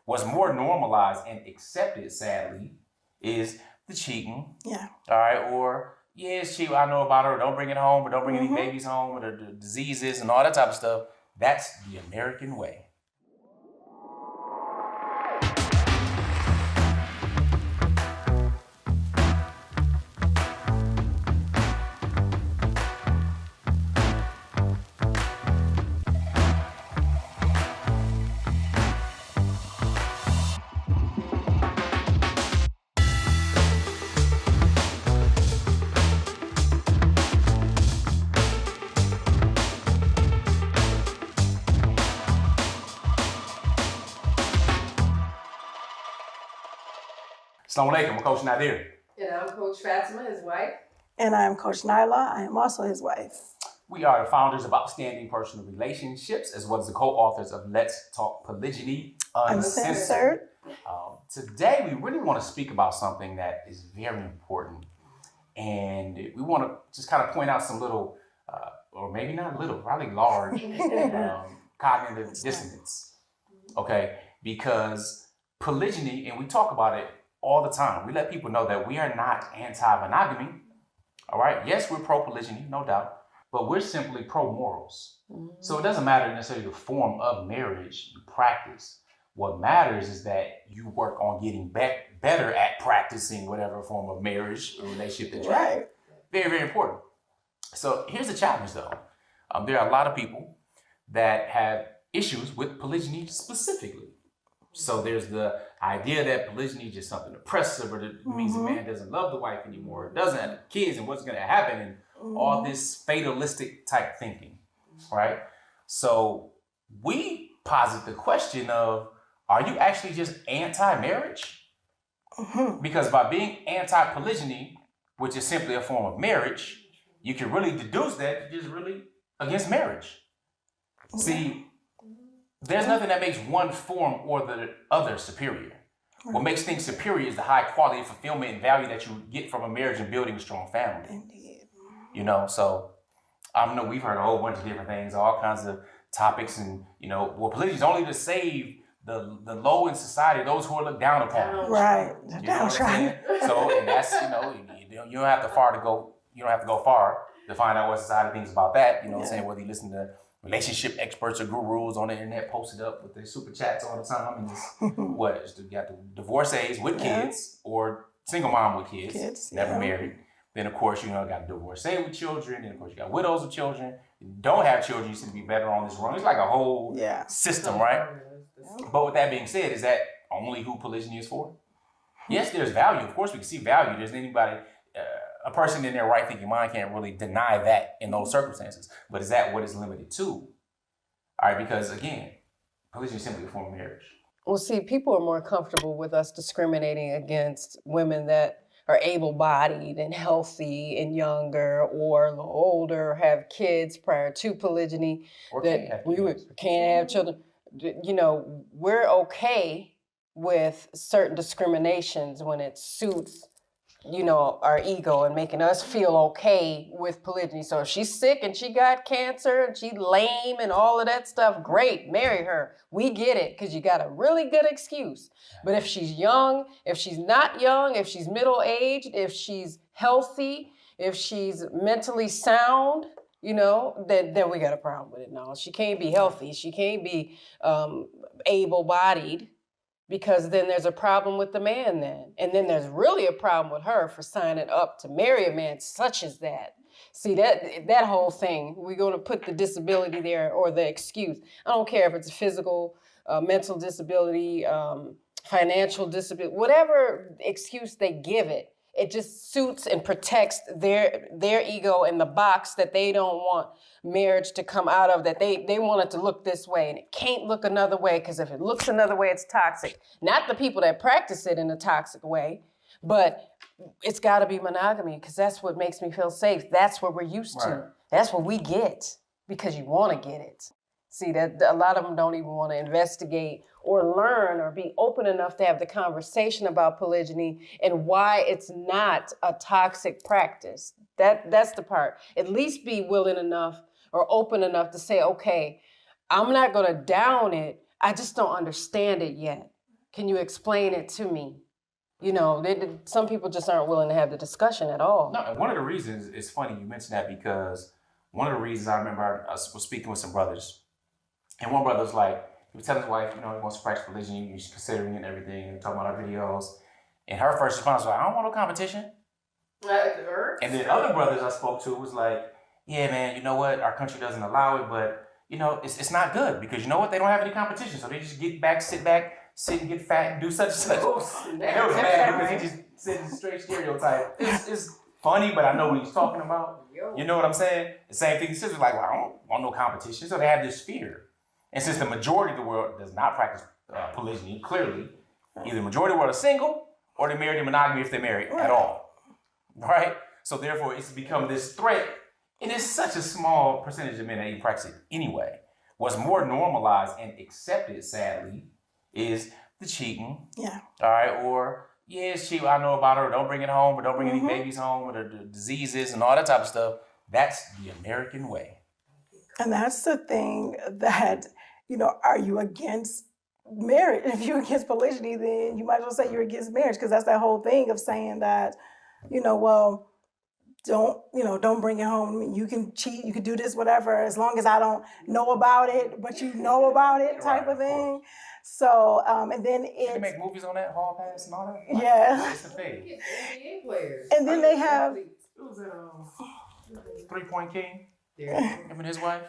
What's more normalized and accepted, sadly, is the cheating. Yeah. All right, or yeah, it's cheap. I know about her. Don't bring it home, or don't bring any babies home, or the diseases and all that type of stuff. That's the American way. Assalamu alaikum, I'm Coach Nazir. And I'm Coach Fatimah, his wife. And I'm Coach Nyla. I am also his wife. We are the founders of Outstanding Personal Relationships, as well as the co-authors of Let's Talk Polygyny Uncensored. Today, we really want to speak about something that is very important. And we want to just kind of point out some little, or maybe not little, probably large cognitive dissonance. Okay? Because polygyny, and we talk about it all the time. We let people know that we are not anti-monogamy. All right? Yes, we're pro-polygyny, no doubt. But we're simply pro-morals. So it doesn't matter necessarily the form of marriage you practice. What matters is that you work on getting better at practicing whatever form of marriage or relationship that you have. Very, very important. So here's the challenge, though. There are a lot of people that have issues with polygyny specifically. So there's the idea that polygyny is just something oppressive, or it means a man doesn't love the wife anymore, or doesn't have kids, and what's going to happen, and all this fatalistic type thinking, right? So we posit the question of, are you actually just anti-marriage? Because by being anti-polygyny, which is simply a form of marriage, you can really deduce that you're just really against marriage. See, there's nothing that makes one form or the other superior. What makes things superior is the high quality of fulfillment and value that you get from a marriage and building a strong family. Indeed. You know, so I know we've heard a whole bunch of different things, all kinds of topics, and well, polygyny is only to save the low in society, those who are looked down upon. Right. You know what I'm saying? So, and that's you don't have to go. You don't have to go far to find out what society thinks about that. You know what I'm saying? Whether you listen to relationship experts or gurus on the internet posted up with their super chats all the time. And it's you got the divorcees with kids or single mom with kids never married. Then of course, got divorcee with children. Then of course you got widows with children. You don't have children, you seem to be better on this run. It's like a whole system, right? But with that being said, is that only who polygyny is for? Yes, there's value. Of course we can see value. There's anybody, a person in their right thinking mind can't really deny that in those circumstances. But is that what it's limited to? All right, because again, polygyny is simply a form of marriage. Well, see, people are more comfortable with us discriminating against women that are able-bodied and healthy and younger or a little older, have kids prior to polygyny, Or that can't have children. We're okay with certain discriminations when it suits our ego and making us feel okay with polygyny. So if she's sick and she got cancer and she's lame and all of that stuff, great, marry her. We get it, because you got a really good excuse. But if she's young, if she's not young, if she's middle-aged, if she's healthy, if she's mentally sound, then we got a problem with it now. She can't be healthy. She can't be able-bodied. Because then there's a problem with the man then. And then there's really a problem with her for signing up to marry a man such as that. See, that whole thing, we're going to put the disability there, or the excuse. I don't care if it's a physical, mental disability, financial disability, whatever excuse they give it, it just suits and protects their ego in the box that they don't want marriage to come out of, that they want it to look this way, and it can't look another way, because if it looks another way, it's toxic. Not the people that practice it in a toxic way, but it's got to be monogamy, because that's what makes me feel safe. That's what we're used to. That's what we get, because you want to get it. See, that a lot of them don't even want to investigate or learn or be open enough to have the conversation about polygyny and why it's not a toxic practice. That's the part. At least be willing enough or open enough to say, okay, I'm not going to down it. I just don't understand it yet. Can you explain it to me? You know, some people just aren't willing to have the discussion at all. No, and one of the reasons, it's funny you mentioned that, because one of the reasons I remember I was speaking with some brothers, and one brother was like, he was telling his wife, you know, he wants to practice polygyny, he's considering it and everything, and talking about our videos. And her first response was like, I don't want no competition. And then other brothers I spoke to was like, yeah, man, you know what? Our country doesn't allow it, but, you know, it's not good because, you know what? They don't have any competition. So they just sit back, sit and get fat and do such and such. And it was bad because he just said the straight stereotype. It's funny, but I know what he's talking about. You know what I'm saying? The same thing. Sisters like, well, I don't want no competition. So they have this fear. And since the majority of the world does not practice polygyny, clearly, either the majority of the world is single or they're married in monogamy if they're married at all. Right? So therefore, it's become this threat. And it's such a small percentage of men that even practice it anyway. What's more normalized and accepted, sadly, is the cheating. Yeah. All right. Or, yeah, it's cheap. I know about her. Don't bring it home, or don't bring any babies home, or the diseases and all that type of stuff. That's the American way. And that's the thing that, you know, are you against marriage? If you're against polygyny, then you might as well say you're against marriage, because that's that whole thing of saying that, you know, well, don't bring it home. You can cheat, you can do this, whatever, as long as I don't know about it, but you know about it, type of thing. So, and then They make movies on that, Hall Pass and all that. Like, yeah. it's the thing. And then they have. Who was that? 3-Point King. Yeah. Him and his wife.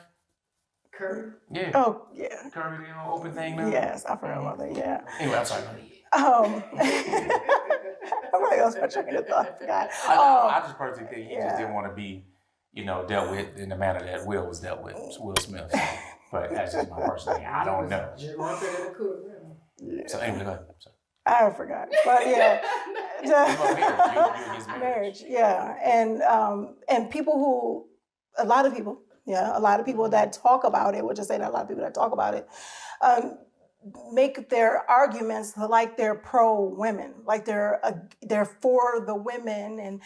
Curry. Yeah. Oh yeah. Curry, the whole open thing now. Yes, I forgot about that. Yeah. Anyway, I'm sorry. I'm like, I was trying to thought. I forgot. I just personally think he just didn't want to be, you know, dealt with in the manner that Will was dealt with, Will Smith. But that's just my personal thing. I don't know. So anyway, go ahead. I forgot, but yeah, marriage. Yeah, and people a lot of people that talk about it, we'll just say that a lot of people that talk about it, make their arguments like they're pro-women, like they're for the women, and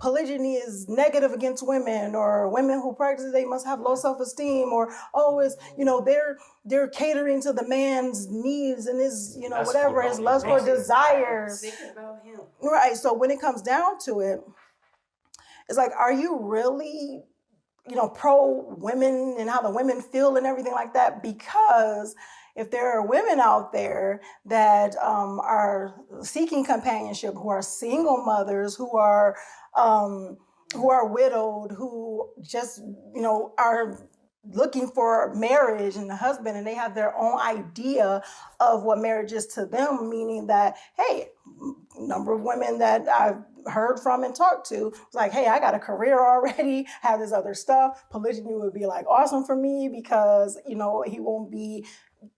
polygyny is negative against women, or women who practice, they must have low self-esteem, or it's, you know, they're catering to the man's needs and his, you know, whatever, his lust or desires. Thinking about him. Right. So when it comes down to it, it's like, are you really, you know, pro-women and how the women feel and everything like that? Because if there are women out there that are seeking companionship, who are single mothers, who are widowed, who just, you know, are looking for marriage and a husband, and they have their own idea of what marriage is to them, meaning that, hey, number of women that I've heard from and talked to was like, hey, I got a career already, have this other stuff. Polygyny would be like awesome for me because, you know, he won't be,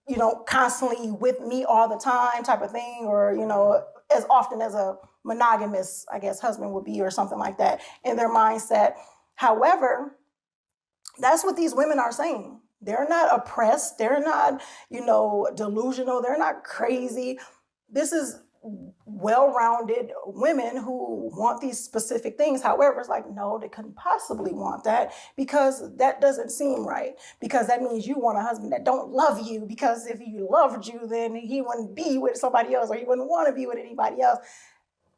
you know, constantly with me all the time, type of thing, or, you know, as often as a monogamous, I guess, husband would be, or something like that in their mindset. However, that's what these women are saying. They're not oppressed. They're not, you know, delusional. They're not crazy. This is well-rounded women who want these specific things. However, it's like, no, they couldn't possibly want that, because that doesn't seem right. Because that means you want a husband that don't love you, because if he loved you, then he wouldn't be with somebody else, or he wouldn't want to be with anybody else.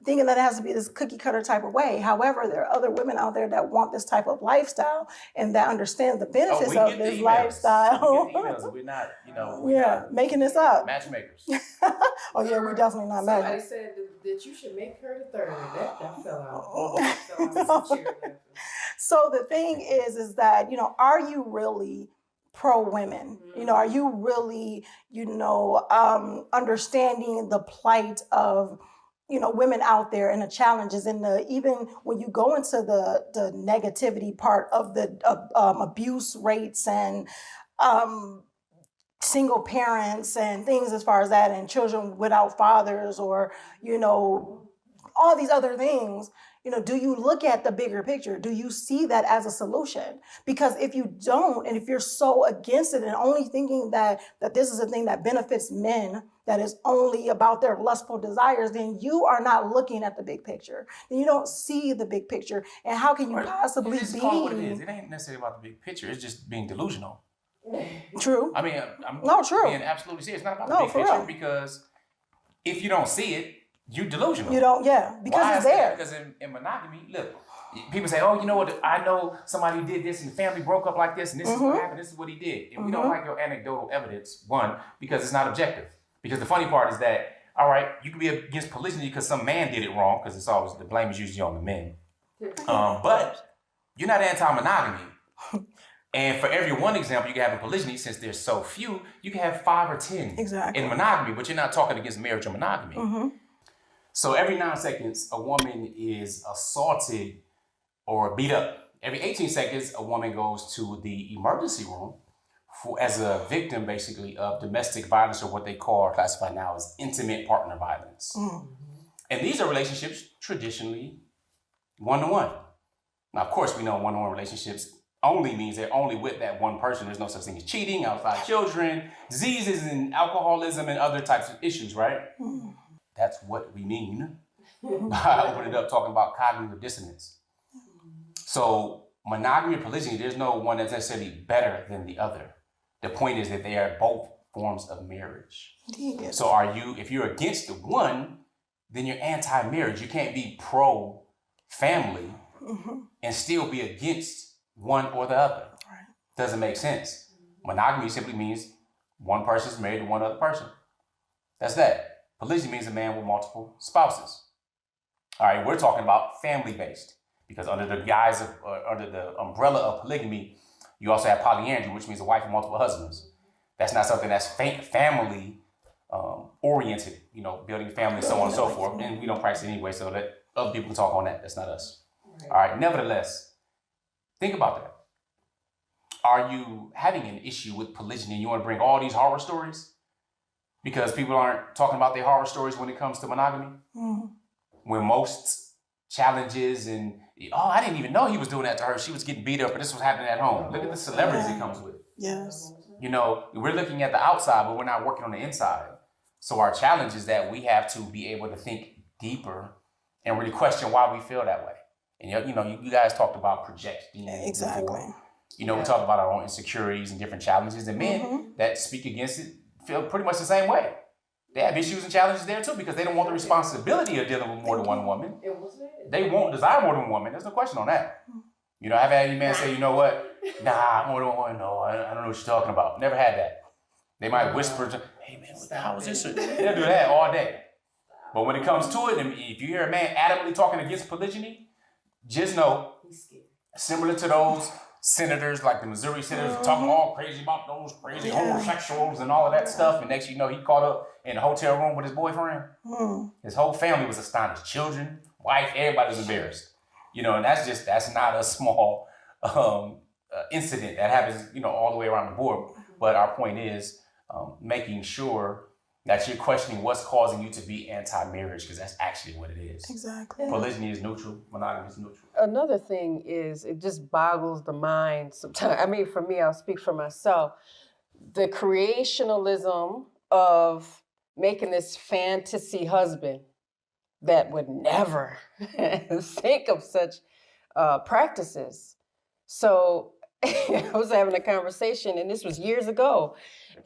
Thinking that it has to be this cookie cutter type of way. However, there are other women out there that want this type of lifestyle and that understand the benefits of this lifestyle. We get the emails. We're not, you know, not making this up. Matchmakers. Oh yeah, we're definitely not Somebody matchmakers. said that you should make her the third. That fell out. So the thing is that, you know, are you really pro-women? You know, are you really, you know, understanding the plight of, you know, women out there and the challenges, and even when you go into the negativity part of the abuse rates and single parents and things as far as that, and children without fathers, or, you know, all these other things, you know, do you look at the bigger picture? Do you see that as a solution? Because if you don't, and if you're so against it and only thinking that this is a thing that benefits men, that is only about their lustful desires, then you are not looking at the big picture. Then you don't see the big picture. And how can you possibly be? Call it what it is. It ain't necessarily about the big picture. It's just being delusional. True. I mean, I'm true. being absolutely serious. It's not about the big picture, because if you don't see it, you're delusional. You don't, because Why it's there. Because in monogamy, look, people say, oh, you know what, I know somebody did this and the family broke up like this and this is what happened, this is what he did. And we don't like your anecdotal evidence, one, because it's not objective. Because the funny part is that, all right, you can be against polygyny because some man did it wrong, because it's always, the blame is usually on the men. But you're not anti-monogamy. And for every one example you can have in polygyny, since there's so few, you can have 5 or 10 in monogamy, but you're not talking against marriage or monogamy. So every 9 seconds, a woman is assaulted or beat up. Every 18 seconds, a woman goes to the emergency room as a victim, basically, of domestic violence, or what they classify now as intimate partner violence. And these are relationships traditionally one-to-one. Now, of course, we know one-to-one relationships only means they're only with that one person. There's no such thing as cheating, outside children, diseases and alcoholism and other types of issues, right? That's what we mean by opening it up, talking about cognitive dissonance. So monogamy and polygyny, there's no one that's necessarily better than the other. The point is that they are both forms of marriage. So if you're against the one, then you're anti-marriage. You can't be pro-family and still be against one or the other. Doesn't make sense. Monogamy simply means one person's married to one other person. That's that. Polygyny means a man with multiple spouses. All right, we're talking about family-based, because under the guise of, under the umbrella of polygamy, you also have polyandry, which means a wife with multiple husbands. That's not something that's family oriented, building family and so on and so forth. And we don't practice it anyway, so that other people can talk on that. That's not us. All right, nevertheless, think about that. Are you having an issue with polygyny and you want to bring all these horror stories? Because people aren't talking about their horror stories when it comes to monogamy? When most challenges and, I didn't even know he was doing that to her. She was getting beat up, and this was happening at home. Look at the celebrities it comes with. Yes. We're looking at the outside, but we're not working on the inside. So our challenge is that we have to be able to think deeper and really question why we feel that way. And you guys talked about projection. Exactly. Before. We talk about our own insecurities and different challenges, and men that speak against it feel pretty much the same way. They have issues and challenges there too, because they don't want the responsibility of dealing with more than one woman. They won't desire more than one woman. There's no question on that. I've had any man say, you know what? Nah, more than one. No, I don't know what you're talking about. Never had that. They might whisper, hey man, what the hell is this? They'll do that all day. But when it comes to it, and if you hear a man adamantly talking against polygyny, just know, similar to those senators, like the Missouri senators, talking all crazy about those crazy homosexuals and all of that stuff, and next you know, he caught up in a hotel room with his boyfriend. His whole family was astonished. Children, wife, everybody was embarrassed. And that's not a small incident that happens, all the way around the board. But our point is making sure that you're questioning what's causing you to be anti-marriage, because that's actually what it is. Exactly. Polygyny is neutral, monogamy is neutral. Another thing is, it just boggles the mind sometimes. I mean, for me, I'll speak for myself. The creationalism of making this fantasy husband that would never think of such practices. So I was having a conversation, and this was years ago,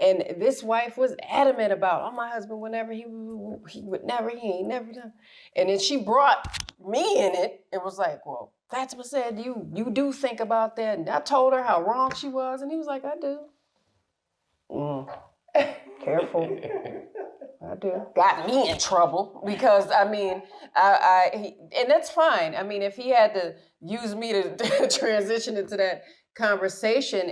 and this wife was adamant about, my husband would never, he ain't never done. And then she brought me in it. It was like, well, Fatimah said you do think about that. And I told her how wrong she was, and he was like, I do. Careful. I do. Got me in trouble because, and that's fine. I mean, if he had to use me to transition into that conversation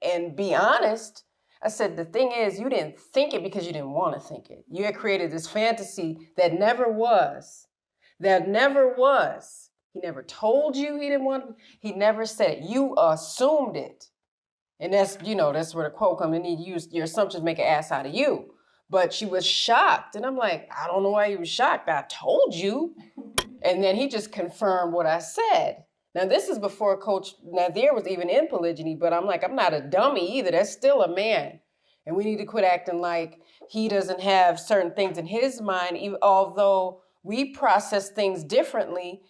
and be honest, I said, the thing is, you didn't think it because you didn't want to think it. You had created this fantasy that never was. He never told you he didn't want to. He never said it. You assumed it. And that's where the quote comes in. Your assumptions make an ass out of you. But she was shocked. And I'm like, I don't know why you were shocked. I told you. And then he just confirmed what I said. Now, this is before Coach Nazir was even in polygyny, but I'm like, I'm not a dummy either. That's still a man. And we need to quit acting like he doesn't have certain things in his mind, although we process things differently.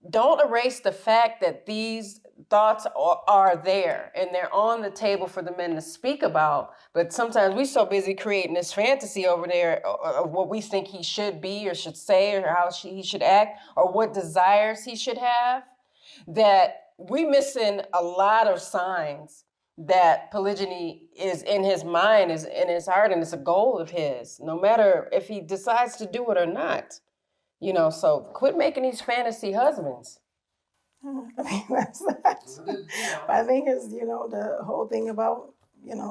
Don't erase the fact that these thoughts are there and they're on the table for the men to speak about. But sometimes we're so busy creating this fantasy over there of what we think he should be or should say or how he should act or what desires he should have, that we're missing a lot of signs that polygyny is in his mind, is in his heart, and it's a goal of his, no matter if he decides to do it or not. You know, so quit making these fantasy husbands. I mean, I think it's, the whole thing about,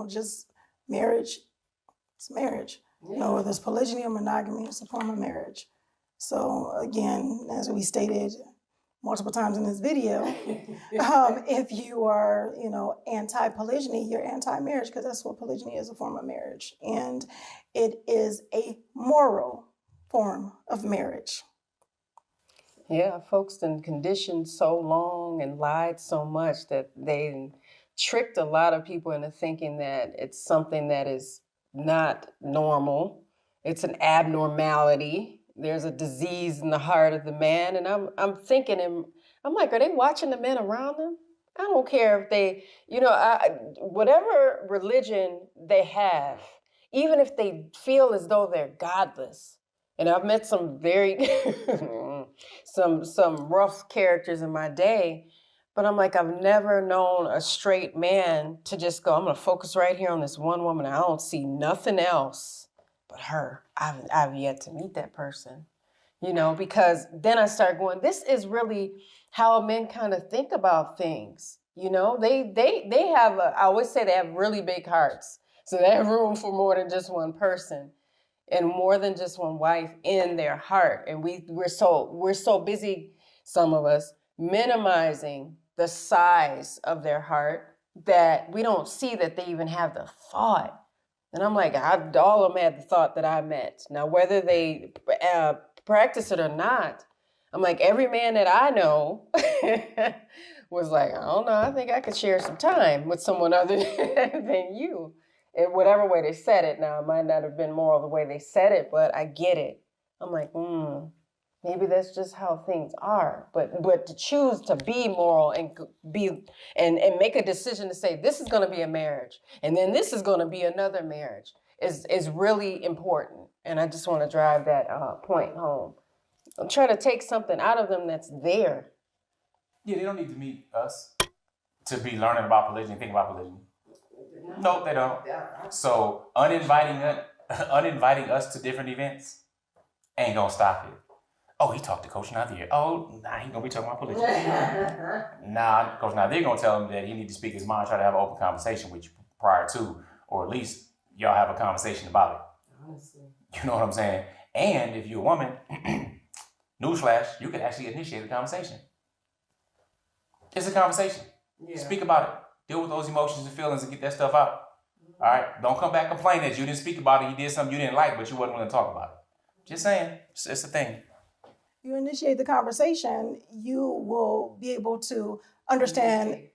just marriage. It's marriage. Whether it's polygyny or monogamy, it's a form of marriage. So again, as we stated multiple times in this video, if you are, anti-polygyny, you're anti-marriage, because that's what polygyny is, a form of marriage. And it is a moral form of marriage. Yeah, folks been conditioned so long and lied so much that they tricked a lot of people into thinking that it's something that is not normal. It's an abnormality. There's a disease in the heart of the man. And I'm thinking, I'm like, are they watching the men around them? I don't care if they, whatever religion they have, even if they feel as though they're godless. And I've met some very, some rough characters in my day, but I'm like, I've never known a straight man to just go, I'm gonna focus right here on this one woman. I don't see nothing else but her. I've yet to meet that person, because then I start going, this is really how men kind of think about things. They have, I always say they have really big hearts. So they have room for more than just one person. And more than just one wife in their heart. And we're so busy, some of us, minimizing the size of their heart that we don't see that they even have the thought. And I'm like, all of them had the thought that I met. Now, whether they practice it or not, I'm like, every man that I know was like, I don't know, I think I could share some time with someone other than you. In whatever way they said it. Now, it might not have been moral the way they said it, but I get it. I'm like, maybe that's just how things are. But to choose to be moral and make a decision to say, this is going to be a marriage, and then this is going to be another marriage is really important. And I just want to drive that point home. I'm trying to take something out of them that's there. Yeah, they don't need to meet us to be learning about polygyny, think about polygyny. No, they don't. So uninviting us to different events ain't gonna stop it. Oh, he talked to Coach Nazir. Oh, nah, he ain't gonna be talking about polygyny. Nah, Coach Nazir gonna tell him that he need to speak his mind, try to have an open conversation with you prior to, or at least y'all have a conversation about it. Honestly. You know what I'm saying? And if you're a woman, newsflash, you can actually initiate the conversation. It's a conversation. Yeah. Speak about it. Deal with those emotions and feelings and get that stuff out. All right? Don't come back complaining that you didn't speak about it, you did something you didn't like, but you wasn't willing to talk about it. Just saying. It's a thing. You initiate the conversation, you will be able to understand,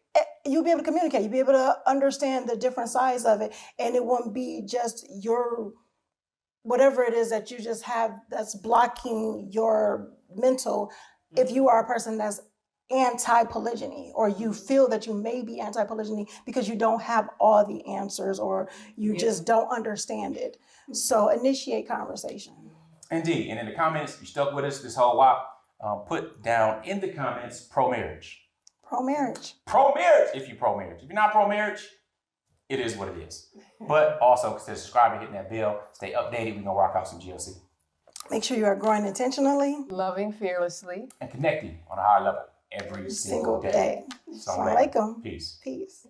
you'll be able to communicate, you'll be able to understand the different sides of it, and it won't be just your, whatever it is that you just have that's blocking your mental. If you are a person that's anti-polygyny, or you feel that you may be anti-polygyny because you don't have all the answers, or you just don't understand it. So initiate conversation. Indeed. And in the comments, you stuck with us this whole while, put down in the comments pro-marriage. Pro-marriage. Pro-marriage if you're pro-marriage. If you're not pro-marriage, it is what it is. But also consider subscribing, hitting that bell, stay updated. We're going to rock out some GLC. Make sure you are growing intentionally, loving fearlessly, and connecting on a higher level every single day. Assalamu alaikum. Peace. Peace.